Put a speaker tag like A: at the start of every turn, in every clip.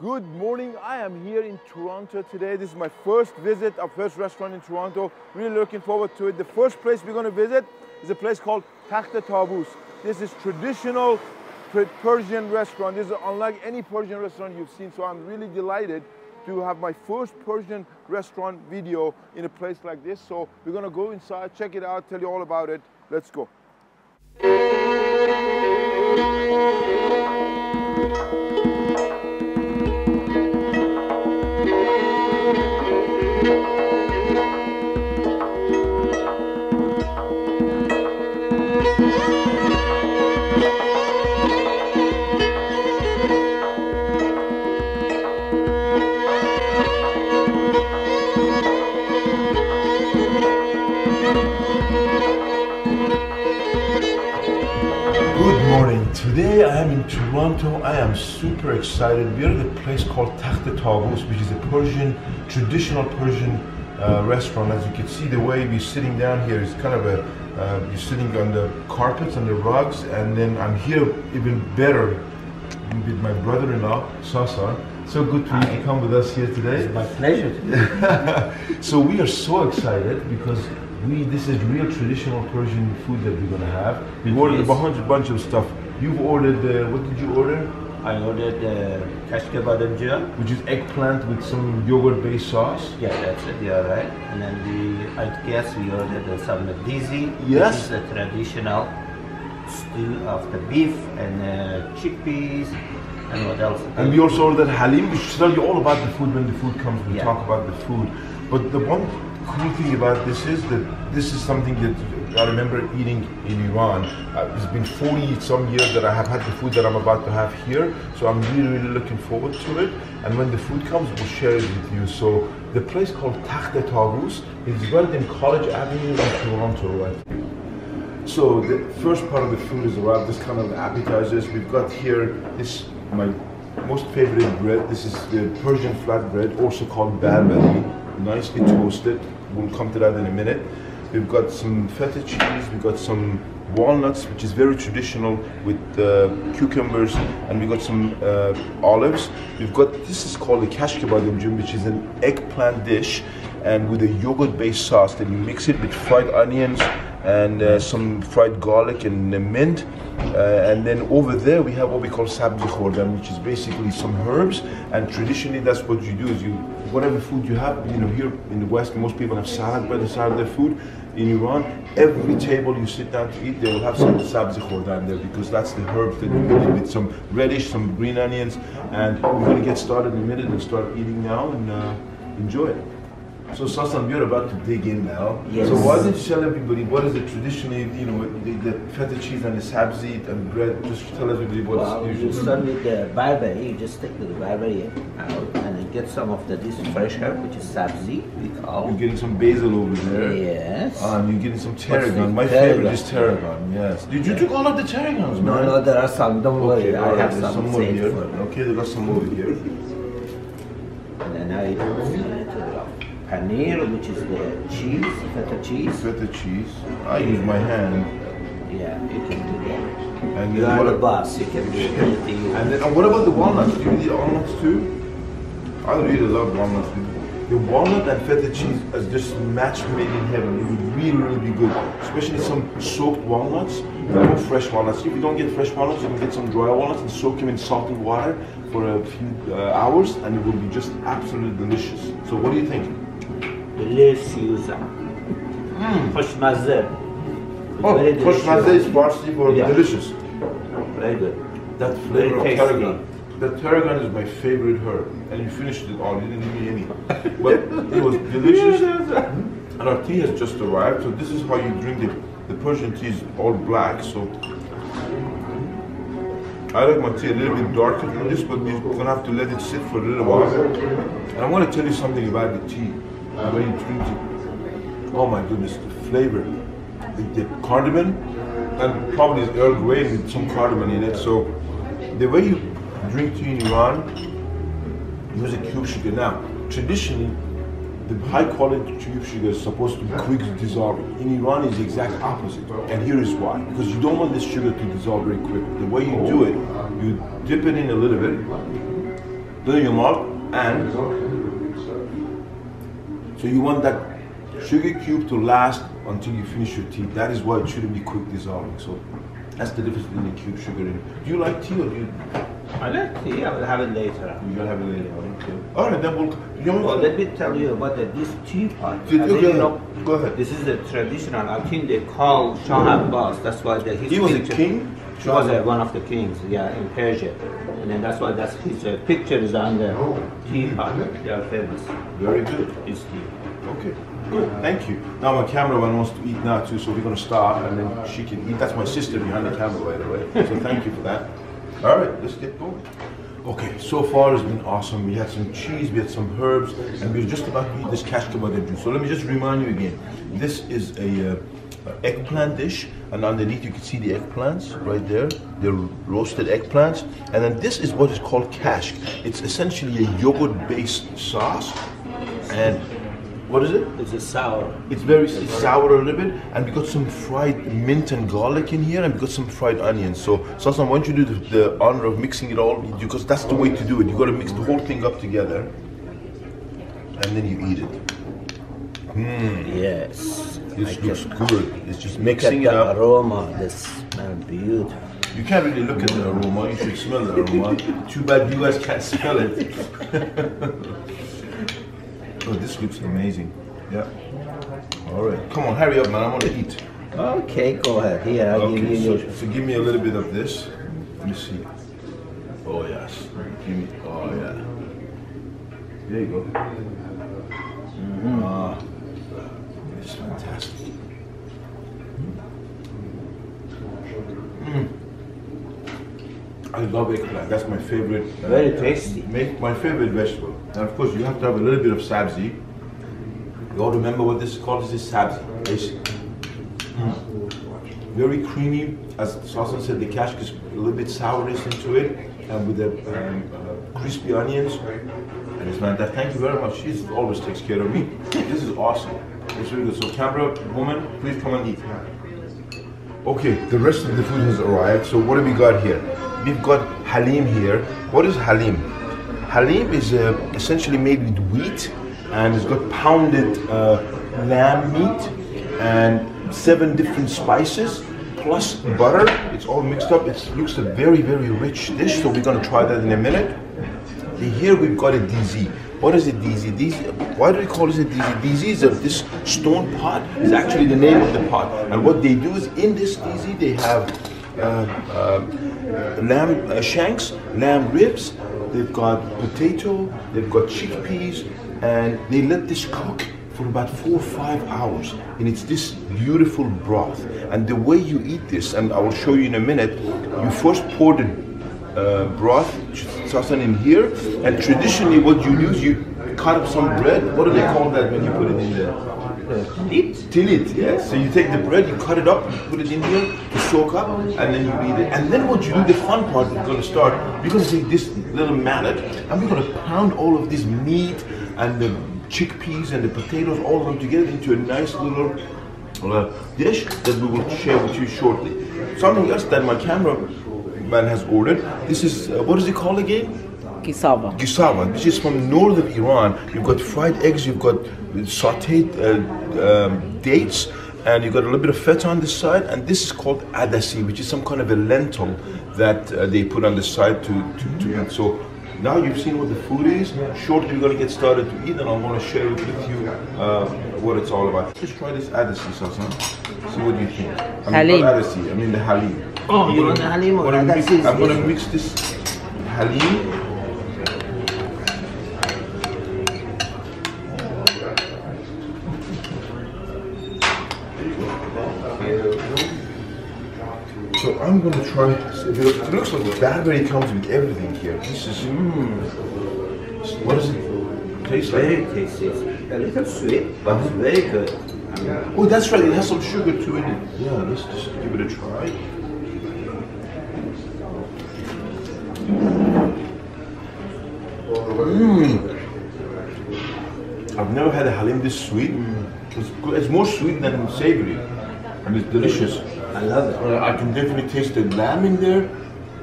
A: Good morning. I am here in Toronto today. This is my first visit, our first restaurant in Toronto. Really looking forward to it. The first place we're going to visit is a place called Takht Tabus. This is traditional Persian restaurant. This is unlike any Persian restaurant you've seen. So I'm really delighted to have my first Persian restaurant video in a place like this. So we're going to go inside, check it out, tell you all about it. Let's go. Good morning. Today I am in Toronto. I am super excited. We are at a place called Takht Tabus, which is a Persian, traditional Persian restaurant. As you can see, the way we're sitting down here is kind of a, you're sitting on the carpets, on the rugs, and then I'm here even better with my brother-in-law, Sasan. So good for you to come with us here today.
B: It's my pleasure.
A: So we are so excited because this is real traditional Persian food that we're going to have. We ordered a bunch of stuff. You've ordered, what did you order?
B: I ordered kashke badamja,
A: which is eggplant with some yogurt-based sauce.
B: Yeah, that's it. Yeah, right. And then I guess we ordered some dizi,
A: yes,
B: which is the traditional stew of the beef and chickpeas. And what else?
A: And we also ordered halim. We should tell you all about the food when the food comes. We'll talk about the food. But the one cool thing about this is that this is something that I remember eating in Iran. It's been 40 some years that I have had the food that I'm about to have here. So I'm really looking forward to it. And when the food comes, we'll share it with you. So the place called Takht Tabus is right in College Avenue in Toronto, right? So the first part of the food is about this kind of appetizers. We've got here this, my most favorite bread. This is the Persian flatbread, also called barbari, nicely toasted. We'll come to that in a minute. We've got some feta cheese, we've got some walnuts, which is very traditional with cucumbers, and we've got some olives. We've got, this is called the kashke badamja, which is an eggplant dish, and with a yogurt-based sauce. Then you mix it with fried onions and some fried garlic and mint. And then over there we have what we call sabzi khordan, which is basically some herbs. And traditionally that's what you do, is you, whatever food you have, you know, here in the West, most people have salad bread inside their food. In Iran, every table you sit down to eat, they will have some sabzi khordan there, because that's the herbs that you put in with some reddish, some green onions. And we're going to get started in a minute and start eating now and enjoy it. So Sasan, we're about to dig in now.
B: Yes.
A: So why don't you tell everybody what is it traditionally, you know, the feta cheese and the sabzi and bread, just tell everybody what it's usually.
B: You start with the barbari, you just take the barbari out and then get some of this fresh herb, which is sabzi, we call.
A: You're getting some basil over there.
B: Yes.
A: And you're getting some tarragon. My favorite is tarragon, yes. Did you took all of the tarragons, man?
B: No, there are some, don't worry, I have
A: there's some more here. Okay, there are some over here.
B: And then now you do paneer, which is the cheese, feta cheese.
A: Feta cheese. I use my hand.
B: Yeah, you can do that.
A: And
B: you are the boss, you can do anything you want.
A: And then, what about the walnuts? Do you eat walnuts too? I really love walnuts. The walnut and feta cheese is just match made in heaven. It would really be good. Especially some soaked walnuts, no fresh walnuts. If you don't get fresh walnuts, you can get some dry walnuts and soak them in salty water for a few hours, and it will be just absolutely delicious. So what do you think?
B: Delicious. Khoshmazze.
A: Oh, khoshmazze is Farsi for delicious.
B: Very good.
A: That flavor of tarragon. The tarragon is my favorite herb, and you finished it all. You didn't give me any, but it was delicious. And our tea has just arrived, so this is how you drink it. The Persian tea is all black, so I like my tea a little bit darker than this, but we're gonna have to let it sit for a little while. And I want to tell you something about the tea. The way you drink it. Oh my goodness, the flavor. The cardamom, and probably it's Earl Grey with some cardamom in it. So the way you drink tea in Iran, use a cube sugar. Now, traditionally, the high quality cube sugar is supposed to be quick dissolving. In Iran, it's the exact opposite. And here is why. Because you don't want this sugar to dissolve very quick. The way you do it, you dip it in a little bit, Doing your mouth, and so you want that sugar cube to last until you finish your tea. That is why it shouldn't be quick dissolving. So that's the difference between the cube sugar and. Do you like tea or do you?
B: I like tea. I will have it later.
A: You'll have it later. Okay. All right, then we'll.
B: Well, let me tell you about this teapot.
A: Go ahead.
B: This is the traditional. I think they call Shah Abbas. That's why
A: he was a king.
B: He was one of the kings, yeah, in Persia, and then that's why his picture is on the teapot. They are famous.
A: Very good.
B: It's tea.
A: Okay. Good. Thank you. Now my cameraman wants to eat now too, so we're gonna start and then she can eat. That's my sister behind the camera, by the way. So thank you for that. All right, let's get going. Okay, so far it's been awesome. We had some cheese, we had some herbs, and we're just about to eat this kash kebab juice. So let me just remind you again. This is a eggplant dish, and underneath you can see the eggplants right there. They're roasted eggplants, and then this is what is called kash. It's essentially a yogurt-based sauce, and what is it?
B: It's a sour.
A: It's very sour a little bit, and we got some fried mint and garlic in here, and we got some fried onions. So, Sasan, why don't you do the honor of mixing it all, because that's the way to do it. You got to mix the whole thing up together, and then you eat it.
B: Yes.
A: This looks good. It's just mixing it up.
B: Aroma. This smells beautiful.
A: You can't really look at the aroma. You should smell the aroma. Too bad you guys can't smell it. Oh, this looks amazing. Yeah. All right. Come on, hurry up, man. I want to eat.
B: Okay, go ahead. Here, I'll give you.
A: So give me a little bit of this. Let me see. Oh yes. Give me. Oh yeah. There you go. Ah, it's fantastic. I love eggplant. That's my favorite.
B: Very tasty.
A: My favorite vegetable. And of course, you have to have a little bit of sabzi. You all remember what this is called? This is sabzi, basically. Very creamy. As Sasan said, the kash is a little bit sourness into it, and with the crispy onions. And it's fantastic. Thank you very much. She always takes care of me. This is awesome. It's really good. So, camera woman, please come and eat. Okay, the rest of the food has arrived. So, what do we got here? We've got halim here. What is halim? Halim is essentially made with wheat, and it's got pounded lamb meat and 7 different spices plus butter. It's all mixed up. It looks a very, very rich dish. So we're going to try that in a minute. Here we've got a DZ. What is a DZ? Why do we call this a DZ? DZ is this stone pot. Is actually the name of the pot. And what they do is in this DZ they have lamb shanks, lamb ribs. They've got potato. They've got chickpeas, and they let this cook for about 4 or 5 hours, and it's this beautiful broth. And the way you eat this, and I will show you in a minute, you first pour the broth Sasan in here, and traditionally what you do is you cut up some bread. What do they call that when you put it in there?
B: Tilit?
A: Tilit, yes. So you take the bread, you cut it up, you put it in here to soak up, and then you eat it. And then what you do, the fun part is going to start. You're going to take this little mallet, and we're going to pound all of this meat and the chickpeas and the potatoes, all of them together into a nice little dish that we will share with you shortly. Something else that my cameraman has ordered. This is, what is it called again?
C: Gisava.
A: Gisava. This is from north of Iran. You've got fried eggs, you've got sauteed dates, and you've got a little bit of feta on the side, and this is called adasi, which is some kind of a lentil that they put on the side to eat. So now you've seen what the food is. Shortly we're going to get started to eat, and I'm going to share with you what it's all about. Just try this adasi, Sasan. See what you think.
C: Halim.
A: Not adasi, I mean the halim.
B: Oh, you want the halim or adasi?
A: I'm going to mix this halim. So I'm going to try, it looks like the Barberry comes with everything here. This is, what does it taste like?
B: Very tasty. A little sweet, but very good.
A: Oh, that's right, it has some sugar too in it. Yeah, let's just give it a try. I've never had a halim this sweet. It's more sweet than savory, and it's delicious.
B: I love it.
A: I can definitely taste the lamb in there.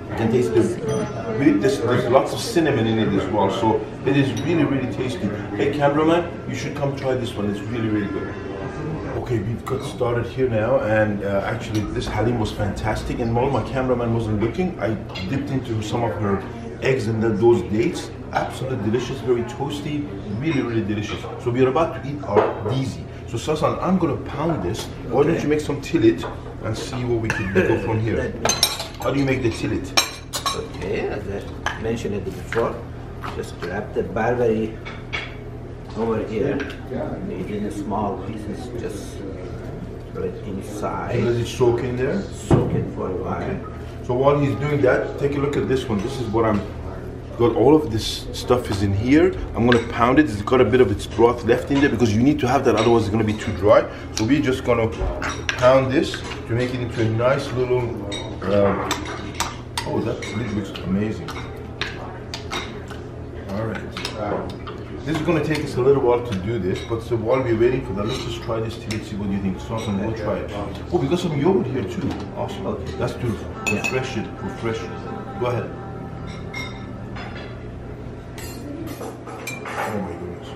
A: You can taste there's lots of cinnamon in it as well, so it is really, really tasty. Hey cameraman, you should come try this one, it's really, really good. Okay, we've got started here now, and actually this halim was fantastic, and while my cameraman wasn't looking, I dipped into some of her eggs and those dates. Absolutely delicious, very toasty, really, really delicious. So we are about to eat our dizi. So Sasan, I'm gonna pound this. Why don't you make some tillit and see what we can go from here. How do you make the tillit?
B: Okay, as I mentioned it before, just grab the barberry over here, made in small pieces, just put it inside.
A: Does it soak in there?
B: Soak it for a while.
A: Okay. So while he's doing that, take a look at this one. This is what got all of this stuff is in here. I'm gonna pound it. It's got a bit of its broth left in there because you need to have that, otherwise it's gonna be too dry. So we're just gonna pound this to make it into a nice little, oh, that lid looks amazing. All right. This is gonna take us a little while to do this, but so while we're waiting for that, let's just try this till see what you think. So we'll try it. Oh, we got some yogurt here too. Awesome. Okay. That's to refresh it. Go ahead. Oh my goodness.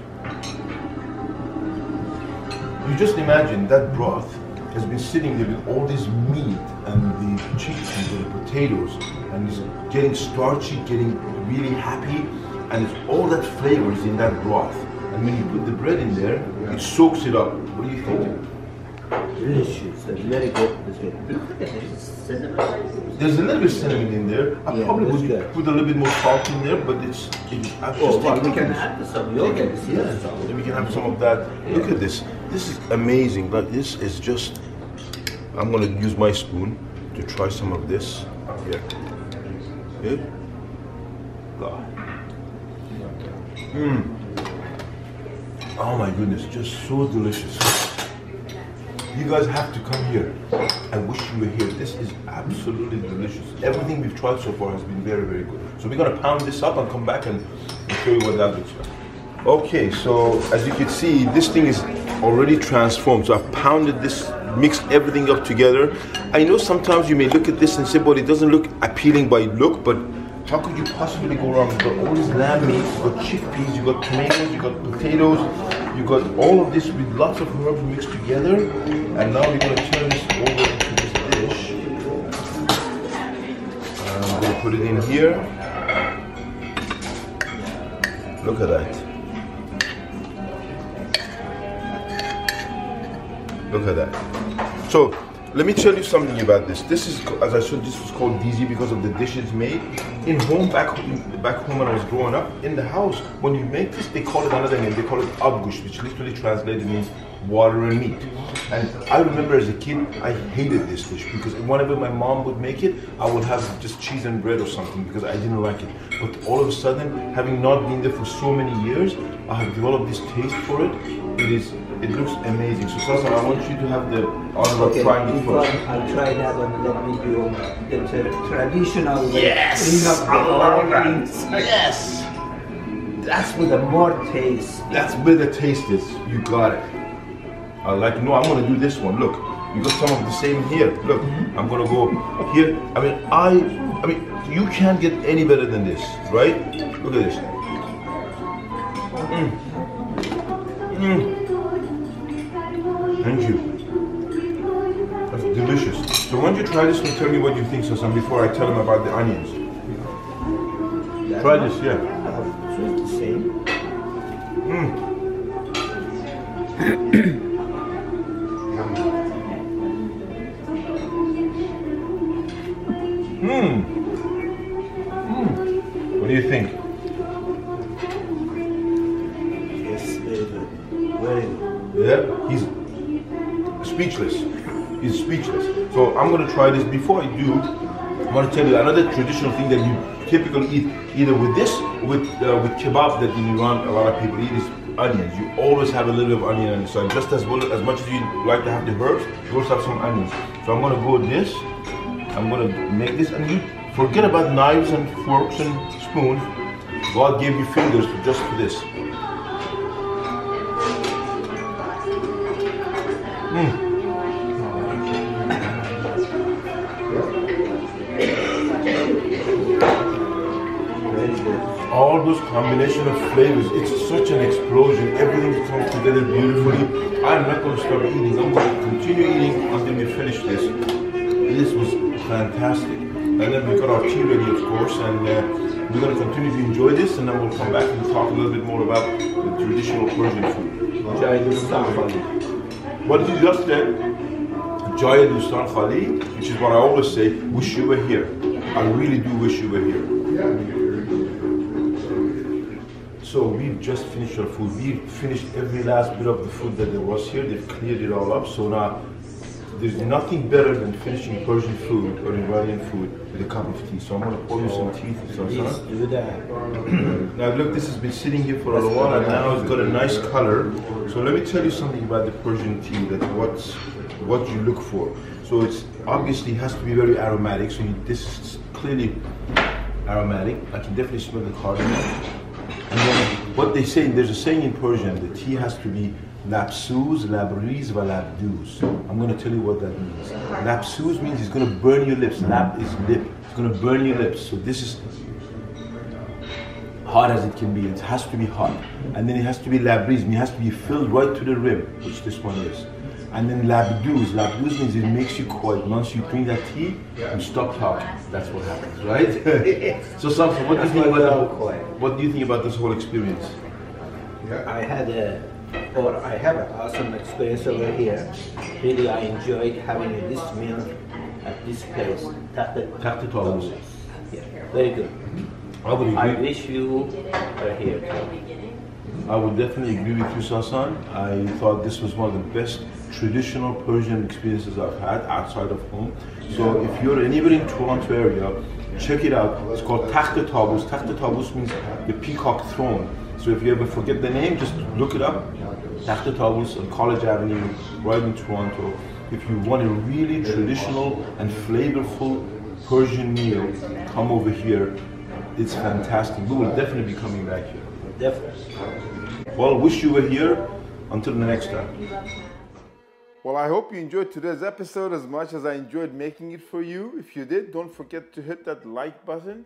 A: You just imagine that broth has been sitting there with all this meat and the chickpeas and the potatoes, and it's getting starchy, getting really happy, and it's all that flavor is in that broth. And when you put the bread in there, it soaks it up. What do you think?
B: Delicious, very good.
A: There's a little bit of cinnamon in there. I probably would put a little bit more salt in there, but it's
B: we can add some yogurt.
A: Yeah, we can have some of that. Yeah. Look at this. This is amazing. Like this is just. I'm gonna use my spoon to try some of this. Yeah. Good. Oh my goodness, just so delicious. You guys have to come here. I wish you were here. This is absolutely delicious. Everything we've tried so far has been very, very good. So we're gonna pound this up and come back and show you what that looks like. Okay, so as you can see, this thing is already transformed. So I've pounded this, mixed everything up together. I know sometimes you may look at this and say, well, it doesn't look appealing by look, but how could you possibly go wrong? You've got all this lamb meat, you've got chickpeas, you've got tomatoes, you've got potatoes, you've got all of this with lots of herbs mixed together. And now we're going to turn this over into this dish. I'm going to put it in here. Look at that. Look at that. So, let me tell you something about this. This is, as I said, this was called dizi because of the dish it's made. In home, back home when I was growing up, in the house, when you make this, they call it another name. They call it abgush, which literally translated means water and meat. And I remember as a kid, I hated this dish because whenever my mom would make it, I would have just cheese and bread or something because I didn't like it. But all of a sudden, having not been there for so many years, I have developed this taste for it. It looks amazing. So Sasan, I want you to have the honor of trying it first.
B: I'll try that one. Let me do the traditional way.
A: Yes! I love that. Yes!
B: That's with the more taste.
A: That's where the taste is. You got it. I like, no, I'm gonna do this one. Look, you got some of the same here. Look, I'm gonna go here. I mean, you can't get any better than this, right? Look at this. Thank you. That's delicious. So why don't you try this and tell me what you think, Sasan, before I tell him about the onions. Try this, yeah.
B: So it's the same. What do you think? Yes, very good. Very good.
A: Yeah, he's speechless. He's speechless. So I'm gonna try this. Before I do, I want to tell you another traditional thing that you typically eat either with this or with kebab that in Iran a lot of people eat is onions. You always have a little bit of onion on the side. Just as well as much as you like to have the herbs, you also have some onions. So I'm gonna go with this. I'm gonna make this, and you forget about knives and forks and spoons. God gave you fingers just for this. of those combination of flavors. It's such an explosion. Everything comes together beautifully. I'm not going to stop eating. I'm going to continue eating until we finish this. This was fantastic. And then we got our tea ready, of course, and we're going to continue to enjoy this, and then we'll come back and talk a little bit more about the traditional Persian food. What did you just say? Jaya Dustan Khali, which is what I always say, wish you were here. I really do wish you were here. So we've just finished our food. We've finished every last bit of the food that there was here. They've cleared it all up. So now there's nothing better than finishing Persian food or Iranian food with a cup of tea. So I'm going to pour you some tea.
B: Please do that.
A: Now look, this has been sitting here for a while and now it's got a nice color. So let me tell you something about the Persian tea, that what you look for. So it's obviously has to be very aromatic. So this is clearly aromatic. I can definitely smell the cardamom. And then what they say, there's a saying in Persian, the tea has to be Lapsuz, Labriz, va labduz. I'm going to tell you what that means. Lapsuz means it's going to burn your lips. Lap is lip. It's going to burn your lips. So this is hot as it can be. It has to be hot. And then it has to be labriz, means it has to be filled right to the rim, which this one is. And then labduz. Labduz means it makes you quiet. Once you drink that tea, you stop talking. That's what happens, right? So Samson, what do you think about this whole experience?
B: I have an awesome experience over here. Really, I enjoyed having this meal at this place.
A: Tahta Tawus.
B: Yeah, very good. I wish you were here too.
A: I would definitely agree with you, Sasan. I thought this was one of the best traditional Persian experiences I've had outside of home. So if you're anywhere in Toronto area, check it out. It's called Tahta Tawus. Tahta Tawus means the peacock throne. So if you ever forget the name, just look it up. Tahta Tawus on College Avenue, right in Toronto. If you want a really traditional and flavorful Persian meal, come over here. It's fantastic. We will definitely be coming back here.
B: Definitely.
A: Well, wish you were here. Until the next time.
C: Well, I hope you enjoyed today's episode as much as I enjoyed making it for you. If you did, don't forget to hit that like button.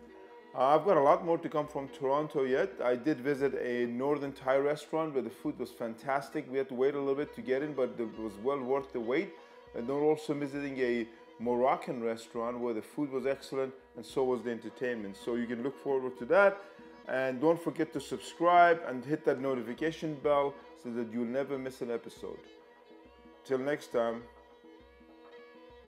C: I've got a lot more to come from Toronto yet. I did visit a Northern Thai restaurant where the food was fantastic. We had to wait a little bit to get in, but it was well worth the wait. And then also visiting a Moroccan restaurant where the food was excellent and so was the entertainment. So you can look forward to that. And don't forget to subscribe and hit that notification bell so that you'll never miss an episode. Till next time.